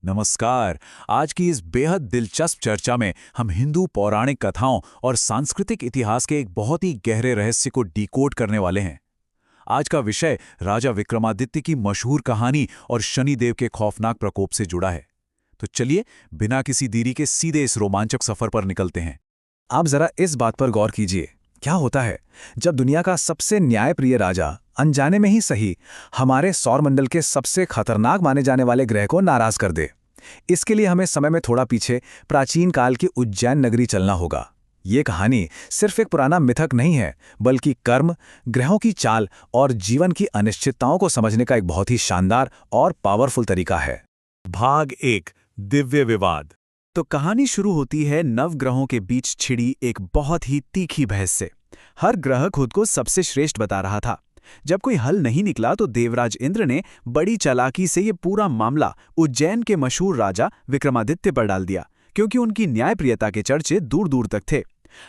नमस्कार। आज की इस बेहद दिलचस्प चर्चा में हम हिंदू पौराणिक कथाओं और सांस्कृतिक इतिहास के एक बहुत ही गहरे रहस्य को डिकोड करने वाले हैं। आज का विषय राजा विक्रमादित्य की मशहूर कहानी और शनिदेव के खौफनाक प्रकोप से जुड़ा है। तो चलिए बिना किसी देरी के सीधे इस रोमांचक सफर पर निकलते हैं। आप जरा इस बात पर गौर कीजिए, क्या होता है जब दुनिया का सबसे न्यायप्रिय राजा अनजाने में ही सही हमारे सौरमंडल के सबसे खतरनाक माने जाने वाले ग्रह को नाराज कर दे। इसके लिए हमें समय में थोड़ा पीछे प्राचीन काल की उज्जैन नगरी चलना होगा। ये कहानी सिर्फ एक पुराना मिथक नहीं है, बल्कि कर्म, ग्रहों की चाल और जीवन की अनिश्चितताओं को समझने का एक बहुत ही शानदार और पावरफुल तरीका है। भाग 1, दिव्य विवाद। तो कहानी शुरू होती है नवग्रहों के बीच छिड़ी एक बहुत ही तीखी बहस से। हर ग्रह खुद को सबसे श्रेष्ठ बता रहा था। जब कोई हल नहीं निकला तो देवराज इंद्र ने बड़ी चालाकी से ये पूरा मामला उज्जैन के मशहूर राजा विक्रमादित्य पर डाल दिया, क्योंकि उनकी न्यायप्रियता के चर्चे दूर दूर तक थे।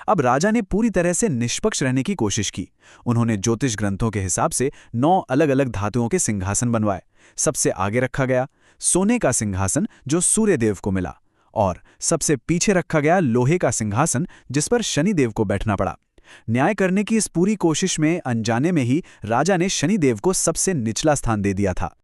अब राजा ने पूरी तरह से निष्पक्ष रहने की कोशिश की। उन्होंने ज्योतिष ग्रंथों के हिसाब से 9 अलग अलग धातुओं के सिंहासन बनवाए। सबसे आगे रखा गया सोने का सिंहासन जो सूर्यदेव को मिला, और सबसे पीछे रखा गया लोहे का सिंहासन जिस पर शनिदेव को बैठना पड़ा। न्याय करने की इस पूरी कोशिश में अनजाने में ही राजा ने शनिदेव को सबसे निचला स्थान दे दिया था।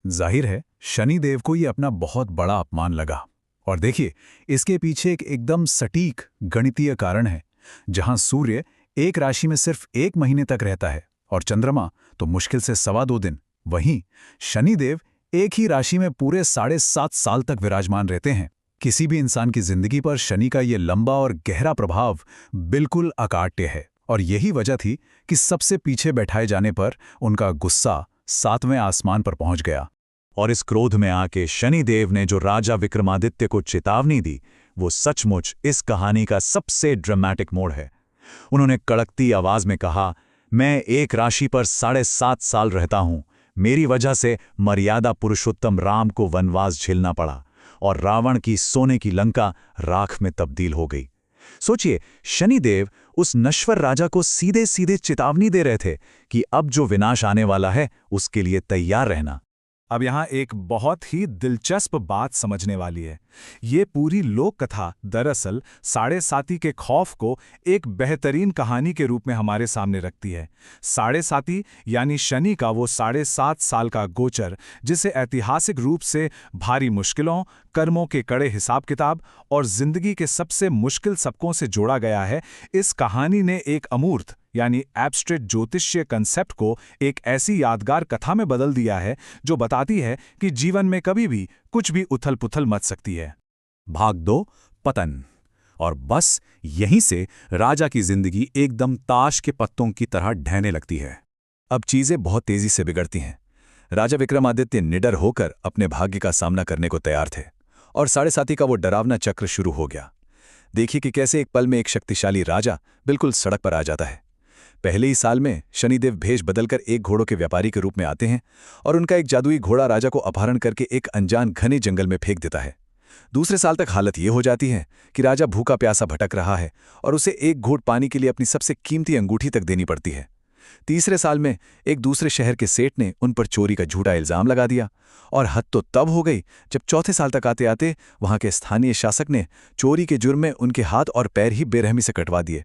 जाहिर है शनिदेव को ये अपना बहुत बड़ा अपमान लगा। और देखिए, इसके पीछे एक एकदम सटीक गणितीय कारण है। जहां सूर्य एक राशि में सिर्फ 1 महीने तक रहता है और चंद्रमा तो मुश्किल से 2.25 दिन, वहीं शनिदेव एक ही राशि में पूरे 7.5 साल तक विराजमान रहते हैं। किसी भी इंसान की जिंदगी पर शनि का ये लंबा और गहरा प्रभाव बिल्कुल अकाट्य है, और यही वजह थी कि सबसे पीछे बैठाए जाने पर उनका गुस्सा 7वें आसमान पर पहुंच गया। और इस क्रोध में आके शनिदेव ने जो राजा विक्रमादित्य को चेतावनी दी, वो सचमुच इस कहानी का सबसे ड्रामेटिक मोड़ है। उन्होंने कड़कती आवाज में कहा, मैं एक राशि पर 7.5 साल रहता हूं। मेरी वजह से मर्यादा पुरुषोत्तम राम को वनवास झेलना पड़ा और रावण की सोने की लंका राख में तब्दील हो गई। सोचिए, शनिदेव उस नश्वर राजा को सीधे सीधे चेतावनी दे रहे थे कि अब जो विनाश आने वाला है उसके लिए तैयार रहना। अब यहाँ एक बहुत ही दिलचस्प बात समझने वाली है। ये पूरी लोक कथा दरअसल साढ़े साती के खौफ को एक बेहतरीन कहानी के रूप में हमारे सामने रखती है। साढ़े साती यानी शनि का वो 7.5 साल का गोचर, जिसे ऐतिहासिक रूप से भारी मुश्किलों, कर्मों के कड़े हिसाब किताब और जिंदगी के सबसे मुश्किल सबकों से जोड़ा गया है। इस कहानी ने एक अमूर्त यानी एब्स्ट्रैक्ट ज्योतिषीय कंसेप्ट को एक ऐसी यादगार कथा में बदल दिया है जो बताती है कि जीवन में कभी भी कुछ भी उथल-पुथल मच सकती है। भाग 2, पतन। और बस यहीं से राजा की जिंदगी एकदम ताश के पत्तों की तरह ढहने लगती है। अब चीजें बहुत तेजी से बिगड़ती हैं। राजा विक्रमादित्य निडर होकर अपने भाग्य का सामना करने को तैयार थे, और 7.5 का वो डरावना चक्र शुरू हो गया। देखिए कि कैसे एक पल में एक शक्तिशाली राजा बिल्कुल सड़क पर आ जाता है। पहले ही साल में शनिदेव भेष बदलकर एक घोड़ों के व्यापारी के रूप में आते हैं, और उनका एक जादुई घोड़ा राजा को अपहरण करके एक अनजान घने जंगल में फेंक देता है। दूसरे साल तक हालत ये हो जाती है कि राजा भूखा प्यासा भटक रहा है और उसे एक घूंट पानी के लिए अपनी सबसे कीमती अंगूठी तक देनी पड़ती है। तीसरे साल में एक दूसरे शहर के सेठ ने उन पर चोरी का झूठा इल्जाम लगा दिया, और हद तो तब हो गई जब चौथे साल तक आते आते वहां के स्थानीय शासक ने चोरी के जुर्म में उनके हाथ और पैर ही बेरहमी से कटवा दिए।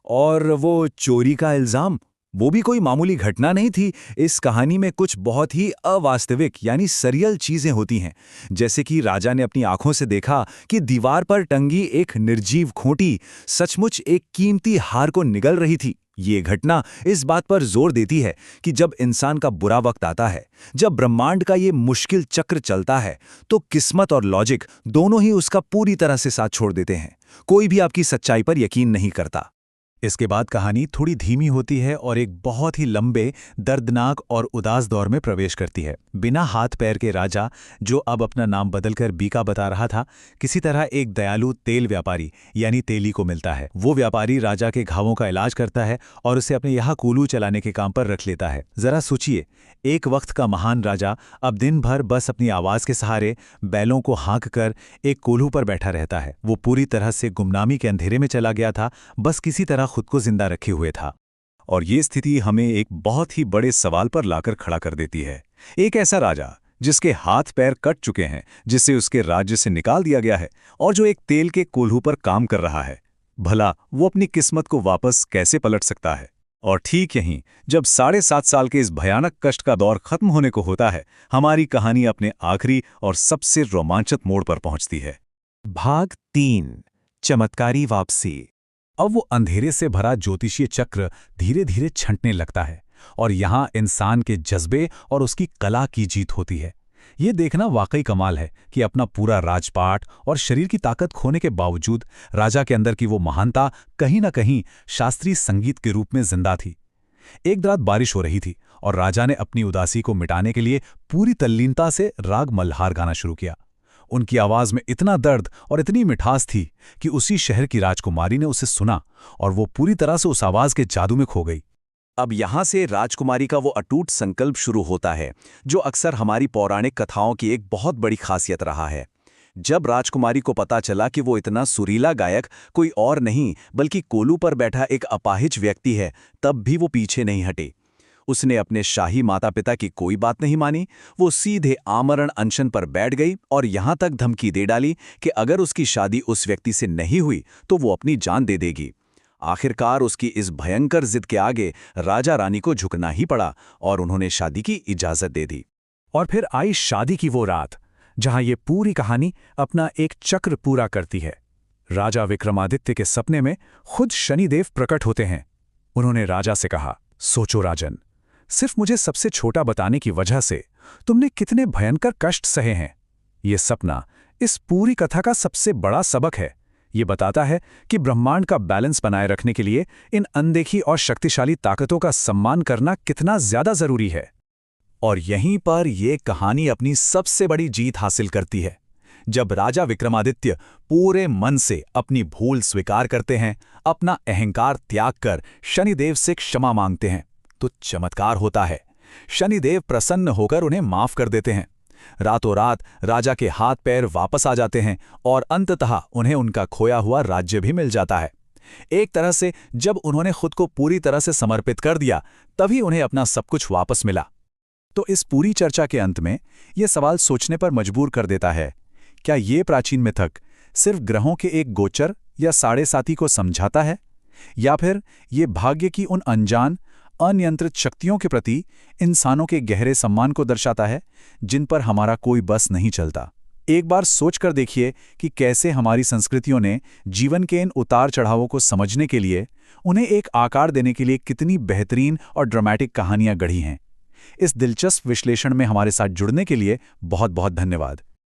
और वो चोरी का इल्जाम, वो भी कोई मामूली घटना नहीं थी। इस कहानी में कुछ बहुत ही अवास्तविक यानी सरियल चीजें होती हैं, जैसे कि राजा ने अपनी आंखों से देखा कि दीवार पर टंगी एक निर्जीव खूंटी सचमुच एक कीमती हार को निगल रही थी। ये घटना इस बात पर जोर देती है कि जब इंसान का बुरा वक्त आता है, जब ब्रह्मांड का ये मुश्किल चक्र चलता है, तो किस्मत और लॉजिक दोनों ही उसका पूरी तरह से साथ छोड़ देते हैं। कोई भी आपकी सच्चाई पर यकीन नहीं करता। इसके बाद कहानी थोड़ी धीमी होती है और एक बहुत ही लंबे, दर्दनाक और उदास दौर में प्रवेश करती है। बिना हाथ पैर के राजा, जो अब अपना नाम बदलकर बीका बता रहा था, किसी तरह एक दयालु तेल व्यापारी यानी तेली को मिलता है। वो व्यापारी राजा के घावों का इलाज करता है और उसे अपने यहाँ कोल्हू चलाने के काम पर रख लेता है। जरा सोचिए, एक वक्त का महान राजा अब दिन भर बस अपनी आवाज के सहारे बैलों को हाँक कर एक कोल्हू पर बैठा रहता है। वो पूरी तरह से गुमनामी के अंधेरे में चला गया था, बस किसी तरह खुद को जिंदा रखे हुए था। और ये स्थिति हमें एक बहुत ही बड़े सवाल पर लाकर खड़ा कर देती है। एक ऐसा राजा जिसके हाथ पैर कट चुके हैं, जिसे उसके राज्य से निकाल दिया गया है और जो एक तेल के कोल्हू पर काम कर रहा है। भला वो अपनी किस्मत को वापस कैसे पलट सकता है? और ठीक यहीं जब 7.5 साल के इस भयानक कष्ट का दौर खत्म होने को होता है, हमारी कहानी अपने आखिरी और सबसे रोमांचक मोड़ पर पहुंचती है। भाग 3 चमत्कारी वापसी। अब वो अंधेरे से भरा ज्योतिषीय चक्र धीरे धीरे छंटने लगता है और यहाँ इंसान के जज्बे और उसकी कला की जीत होती है। ये देखना वाकई कमाल है कि अपना पूरा राजपाट और शरीर की ताकत खोने के बावजूद राजा के अंदर की वो महानता कहीं न कहीं शास्त्रीय संगीत के रूप में जिंदा थी। एक रात बारिश हो रही थी और राजा ने अपनी उदासी को मिटाने के लिए पूरी तल्लीनता से राग मल्हार गाना शुरू किया। उनकी आवाज में इतना दर्द और इतनी मिठास थी कि उसी शहर की राजकुमारी ने उसे सुना और वो पूरी तरह से उस आवाज के जादू में खो गई। अब यहाँ से राजकुमारी का वो अटूट संकल्प शुरू होता है, जो अक्सर हमारी पौराणिक कथाओं की एक बहुत बड़ी खासियत रहा है। जब राजकुमारी को पता चला कि वो इतना सुरीला गायक कोई और नहीं बल्कि कोलू पर बैठा एक अपाहिज व्यक्ति है, तब भी वो पीछे नहीं हटी। उसने अपने शाही माता पिता की कोई बात नहीं मानी। वो सीधे आमरण अनशन पर बैठ गई और यहाँ तक धमकी दे डाली कि अगर उसकी शादी उस व्यक्ति से नहीं हुई तो वो अपनी जान दे देगी। आखिरकार उसकी इस भयंकर जिद के आगे राजा रानी को झुकना ही पड़ा और उन्होंने शादी की इजाजत दे दी। और फिर आई शादी की वो रात, जहां ये पूरी कहानी अपना एक चक्र पूरा करती है। राजा विक्रमादित्य के सपने में खुद शनिदेव प्रकट होते हैं। उन्होंने राजा से कहा, सोचो राजन, सिर्फ मुझे सबसे छोटा बताने की वजह से तुमने कितने भयंकर कष्ट सहे हैं। ये सपना इस पूरी कथा का सबसे बड़ा सबक है। ये बताता है कि ब्रह्मांड का बैलेंस बनाए रखने के लिए इन अनदेखी और शक्तिशाली ताकतों का सम्मान करना कितना ज्यादा जरूरी है। और यहीं पर यह कहानी अपनी सबसे बड़ी जीत हासिल करती है, जब राजा विक्रमादित्य पूरे मन से अपनी भूल स्वीकार करते हैं, अपना अहंकार त्याग कर शनिदेव से क्षमा मांगते हैं, तो चमत्कार होता है। शनिदेव प्रसन्न होकर उन्हें माफ कर देते हैं। रातों रात राजा के हाथ पैर वापस आ जाते हैं और अंततः उन्हें उनका खोया हुआ राज्य भी मिल जाता है। एक तरह से जब उन्होंने खुद को पूरी तरह से समर्पित कर दिया, तभी उन्हें अपना सब कुछ वापस मिला। तो इस पूरी चर्चा के अंत में यह सवाल सोचने पर मजबूर कर देता है, क्या ये प्राचीन मिथक सिर्फ ग्रहों के एक गोचर या साढ़े साथी को समझाता है, या फिर ये भाग्य की उन अनजान अनियंत्रित शक्तियों के प्रति इंसानों के गहरे सम्मान को दर्शाता है, जिन पर हमारा कोई बस नहीं चलता? एक बार सोचकर देखिए कि कैसे हमारी संस्कृतियों ने जीवन के इन उतार चढ़ावों को समझने के लिए, उन्हें एक आकार देने के लिए कितनी बेहतरीन और ड्रामेटिक कहानियां गढ़ी हैं। इस दिलचस्प विश्लेषण में हमारे साथ जुड़ने के लिए बहुत बहुत धन्यवाद।